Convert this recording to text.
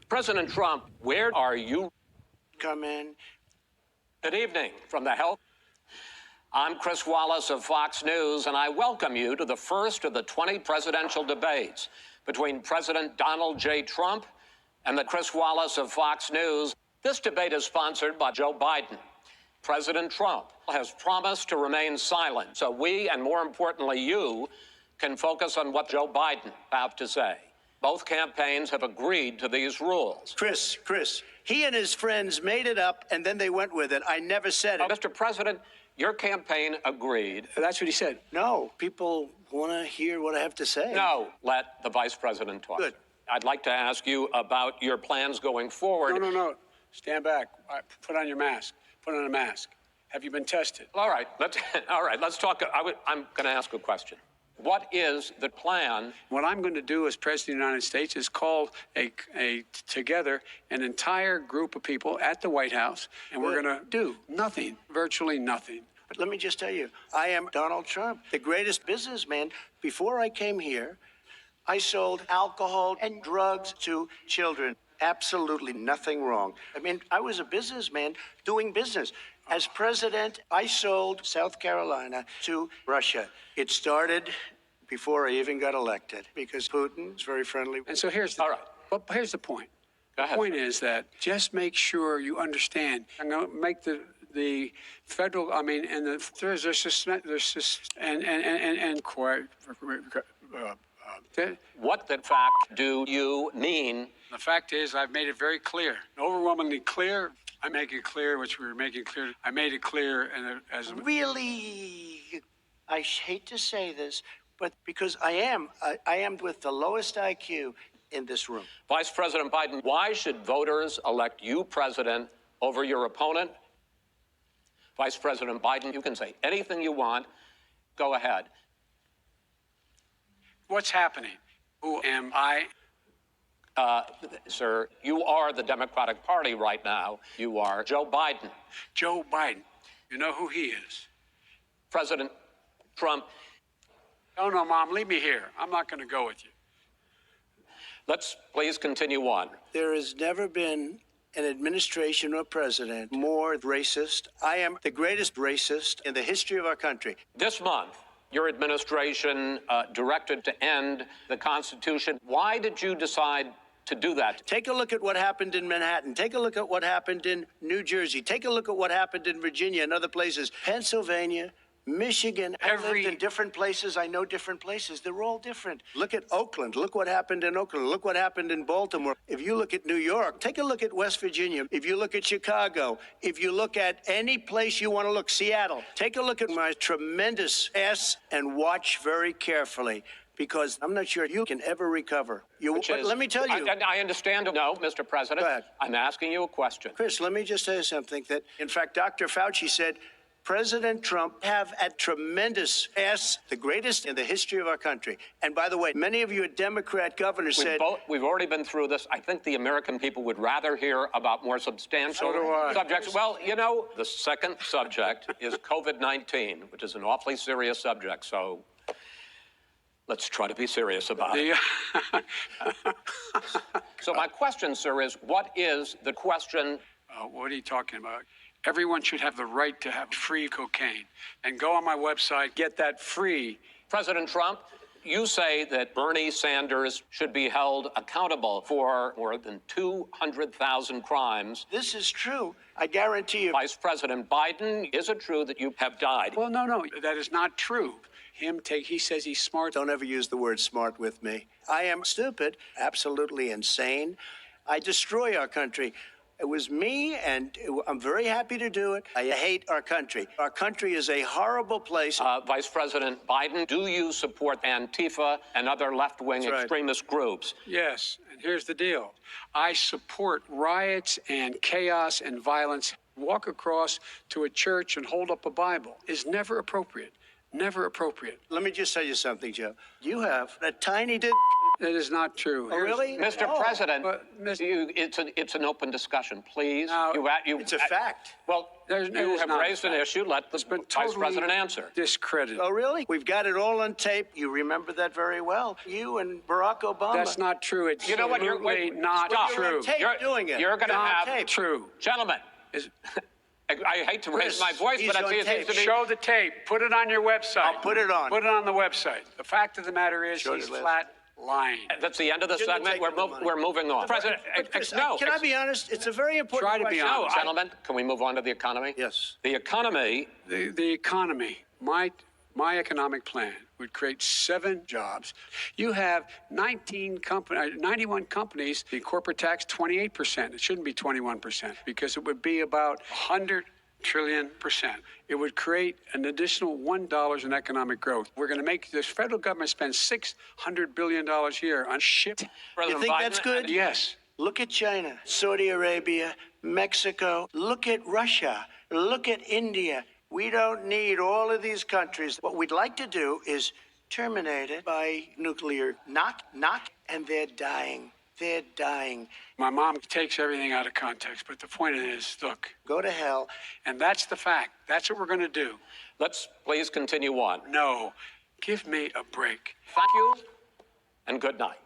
President Trump, where are you? Come in. Good evening from the Health. I'm Chris Wallace of Fox News, and I welcome you to the first of the 20 presidential debates between President Donald J. Trump and the Chris Wallace of Fox News. This debate is sponsored by Joe Biden. President Trump has promised to remain silent, so we, and more importantly you, can focus on what Joe Biden have to say. Both campaigns have agreed to these rules. Chris, he and his friends made it up, and then they went with it. I never said it. Mr. President, your campaign agreed. That's what he said. No, people want to hear what I have to say. No, let the vice president talk. Good. I'd like to ask you about your plans going forward. No. Stand back. Put on your mask. Put on a mask. Have you been tested? All right, let's talk. I'm going to ask a question. What is the plan? What I'm going to do as President of the United States is call together an entire group of people at the White House, and we're going to do nothing, virtually nothing. But let me just tell you, I am Donald Trump, the greatest businessman. Before I came here, I sold alcohol and drugs to children. Absolutely nothing wrong. I mean, I was a businessman doing business. As president, I sold South Carolina to Russia. It started before I even got elected because Putin is very friendly. And so here's the point. Go ahead. The point is that just make sure you understand. I'm going to make the federal. I mean, and What, in fact, do you mean? The fact is, I've made it very clear, overwhelmingly clear. I make it clear, which we were making clear. I made it clear, and as Really, I hate to say this, but because I am with the lowest IQ in this room. Vice President Biden, why should voters elect you president over your opponent? Vice President Biden, you can say anything you want. Go ahead. What's happening? Who am I? Sir, you are the Democratic Party right now. You are Joe Biden. Joe Biden. You know who he is. President Trump. No, Mom, leave me here. I'm not going to go with you. Let's please continue on. There has never been an administration or president more racist. I am the greatest racist in the history of our country. This month, your administration directed to end the Constitution. Why did you decide to do that? Take a look at what happened in Manhattan. Take a look at what happened in New Jersey. Take a look at what happened in Virginia and other places. Pennsylvania, Michigan. I lived in different places. I know different places. They're all different. Look at Oakland. Look what happened in Oakland. Look what happened in Baltimore. If you look at New York, take a look at West Virginia. If you look at Chicago, if you look at any place you want to look, Seattle, take a look at my tremendous and watch very carefully. Because I'm not sure you can ever recover. But let me tell you. I understand. No, Mr. President. Go ahead. I'm asking you a question. Chris, let me just tell you something that, in fact, Dr. Fauci said, President Trump have a tremendous the greatest in the history of our country. And by the way, many of you Democrat governors said... We've already been through this. I think the American people would rather hear about more substantial subjects. Well, you know, the second subject is COVID-19, which is an awfully serious subject. So let's try to be serious about it. So my question, sir, is what is the question? What are you talking about? Everyone should have the right to have free cocaine. And go on my website, get that free. President Trump, you say that Bernie Sanders should be held accountable for more than 200,000 crimes. This is true. I guarantee you. Vice President Biden, is it true that you have died? Well, no, that is not true. He says he's smart. Don't ever use the word smart with me. I am stupid, absolutely insane. I destroy our country. It was me, and I'm very happy to do it. I hate our country. Our country is a horrible place. Vice President Biden, do you support Antifa and other left-wing extremist groups? Yes, and here's the deal. I support riots and chaos and violence. Walk across to a church and hold up a Bible is never appropriate. Never appropriate. Let me just tell you something, Joe. You have a tiny That is not true. Oh, really? Mr. Oh. President, But, Mr. it's an open discussion, please. Now, It's a fact. Well, It you is have not a raised an fact. issue. Let the It's been Vice totally President answer. discredited. Oh, really? We've got it all on tape. You remember that very well. You and Barack Obama. That's not true. It's You know what? absolutely not Stop. You're true. on tape doing it. You're going to You're on have tape. True. Gentlemen. Is- I hate to raise Chris, my voice, he's but it on seems tape. to be. Show the tape. Put it on your website. I'll put it on. Put it on the website. The fact of the matter is, Showed he's it last- flat lying. That's the end of the Shouldn't segment. have taken the money. We're moving on. President, But Chris, no. can I be honest? It's a very important Try to be question. No, honest. gentlemen, can we move on to the economy? Yes. The economy. The economy, my economic plan would create 7 jobs. You have 91 companies, the corporate tax 28%. It shouldn't be 21% because it would be about 100 trillion %. It would create an additional $1 in economic growth. We're going to make this federal government spend $600 billion a year on shit. You President think Biden, that's good? Yes. Look at China, Saudi Arabia, Mexico. Look at Russia. Look at India. We don't need all of these countries. What we'd like to do is terminate it by nuclear knock, and they're dying. They're dying. My mom takes everything out of context, but the point is, look, Go to hell. and that's the fact. That's what we're going to do. Let's please continue on. No, give me a break. Thank you and good night.